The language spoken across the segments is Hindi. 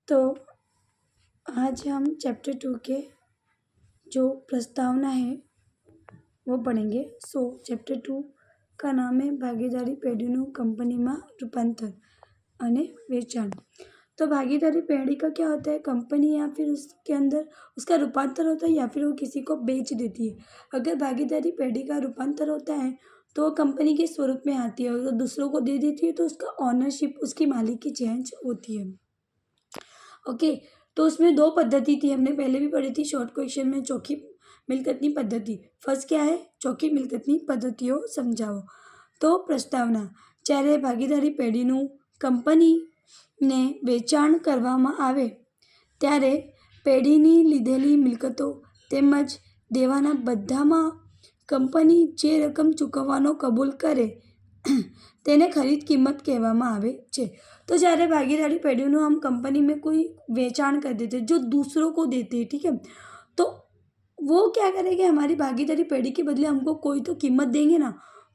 तो आज हम चैप्टर 2 के जो प्रस्तावना है वो पढ़ेंगे। चैप्टर 2 का नाम है भागीदारी पेઢીનું कंपनीમાં रूपांतर અને વેચાણ। तो भागीदारी पेढ़ी का क्या होता है? कंपनी या फिर उसके अंदर उसका रूपांतर होता है या फिर वो किसी को बेच देती है। अगर भागीदारी पेढ़ी का रूपांतर होता है तो वो कंपनी के स्वरूप में आती है, और अगर दूसरों को दे देती है तो उसका ऑनरशिप, उसकी मालिकी चेंज होती है। ओके, तो उसमें दो पद्धति थी, हमने पहले भी पढ़ी थी शॉर्ट क्वेश्चन में। चौकी मिलकतनी पद्धति। फर्स्ट क्या है? चौकी मिलकतनी पद्धतिओ समझाओ। तो प्रस्तावना, જ્યારે ભાગીદારી પેઢીનું કંપનીને વેચાણ કરવામાં આવે ત્યારે પેઢીની લીધેલી મિલકતો તેમજ દેવાના બધામાં કંપની જે રકમ ચૂકવવાનો કબૂલ કરે તેને ખરીદ કિંમત કહેવામાં આવે છે। तो જ્યારે ભાગીદારી પેઢીનું हम कंपनी में कोई वेचाण कर देते, जो दूसरों को देते हैं, ठीक है, तो वो क्या करेंगे? हमारी भागीदारी पेढ़ी के बदले हमको कोई तो कीमत देंगे ना,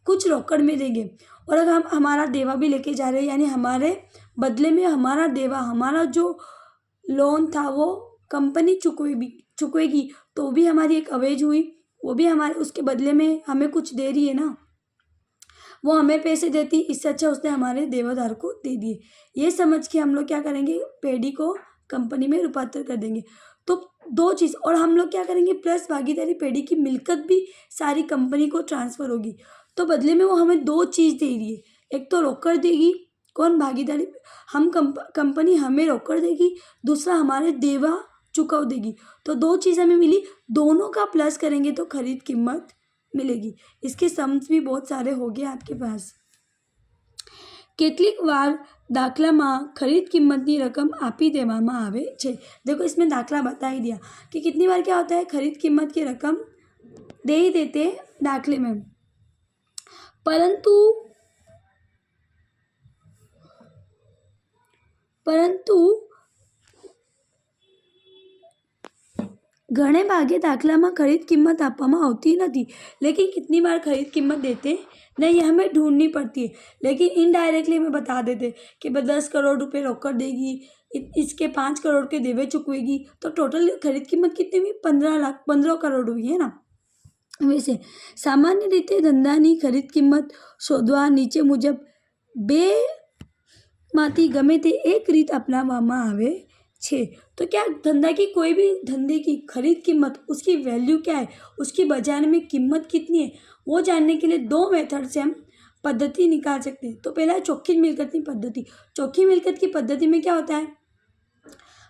कुछ रोकड़ में देंगे। और अगर हम हमारा देवा भी लेके जा रहे हैं, यानी हमारे बदले में हमारा देवा, हमारा जो लोन था वो कंपनी चुकवेगी, तो भी हमारी एक अवेज हुई। वो भी हमारे उसके बदले में हमें कुछ दे रही है ना, वो हमें पैसे देती, इससे अच्छा उसने हमारे देवादार को दे दिए। ये समझ के हम लोग क्या करेंगे? पेढ़ी को कंपनी में रूपांतर कर देंगे। तो दो चीज़, और हम लोग क्या करेंगे? प्लस भागीदारी पेढ़ी की मिलकत भी सारी कंपनी को ट्रांसफ़र होगी। तो बदले में वो हमें दो चीज़ दे रही है। एक तो रोकड़ देगी, कौन? भागीदारी। हम कंपनी हमें रोकड़ देगी, दूसरा हमारे देवा चुकाव देगी। तो दो चीज़ हमें मिली, दोनों का प्लस करेंगे तो खरीद कीमत मिलेगी। इसके सम्स भी बहुत सारे हो गए आपके पास। કેટલીક વાર દાખલામાં खरीद किंमतनी रकम आपी देवामां आवे छे। देखो, इसमें दाखला बता ही दिया कि कितनी बार क्या होता है? खरीद कीमत की रकम दे ही देते दाखले में, परंतु घणे भागे दाखलामां खरीद किंमत आपवामां आवती नहीं। लेकिन कितनी बार खरीद किंमत देते नहीं, हमें ढूंढनी पड़ती है। लेकिन इनडायरेक्टली हमें बता देते कि 10 करोड़ रुपए रोकड़ देगी, इसके 5 करोड़ के देवे चुकवेगी, तो टोटल खरीद कीमत कितनी हुई? 15 करोड़ हुई है ना। वैसे सामान्य रीते धंधानी खरीद किंमत शोधवा नीचे मुजब बे माथी गमे ते एक रीत अपनाववामां आवे छे। तो क्या धंधा की, कोई भी धंधे की खरीद कीमत, उसकी वैल्यू क्या है, उसकी बाजार में कीमत कितनी है, वो जानने के लिए दो मेथड से हम पद्धति निकाल सकते हैं। तो पहला चौखी मिलकत की पद्धति। चौखी मिलकत की पद्धति में क्या होता है?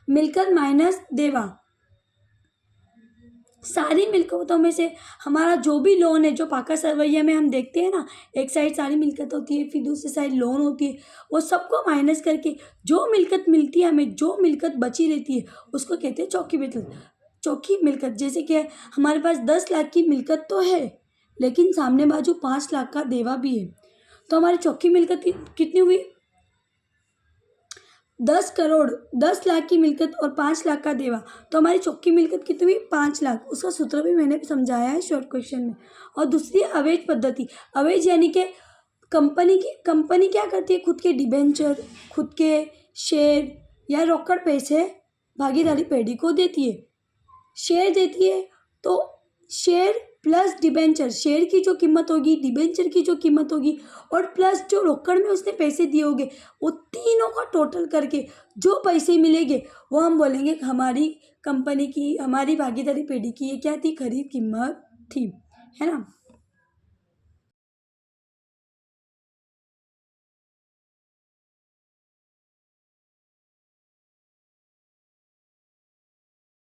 मिलकत माइनस देवा। सारी मिलकतों में से हमारा जो भी लोन है, जो पाका सरवैया में हम देखते हैं ना, एक साइड सारी मिलकत होती है, फिर दूसरी साइड लोन होती है, वो सबको माइनस करके जो मिलकत मिलती है हमें, जो मिलकत बची रहती है, उसको कहते हैं चौकी मिलकत। चौकी मिलकत जैसे कि हमारे पास 10 लाख की मिलकत तो है, लेकिन सामने बाजू 5 लाख का देवा भी है, तो हमारी चौकी मिलकत कितनी हुई? 10 करोड़, 10 लाख की मिलकत और 5 लाख का देवा, तो हमारी चौकी मिलकत कितनी हुई? 5 लाख। उसका सूत्र भी मैंने समझाया है शॉर्ट क्वेश्चन में। और दूसरी अवेज पद्धति। अवेज यानी कि कंपनी क्या करती है? खुद के डिबेंचर, खुद के शेयर या रोकड़ पैसे भागीदारी पेढ़ी को देती है। शेयर देती है तो शेयर प्लस डिबेंचर, शेयर की जो कीमत होगी, डिबेंचर की जो कीमत होगी, और प्लस जो रोकड़ में उसने पैसे दिए होंगे, वो तीनों का टोटल करके जो पैसे मिलेंगे वो हम बोलेंगे हमारी कंपनी की, हमारी भागीदारी पेढ़ी की ये क्या थी? खरीद कीमत थी, है ना।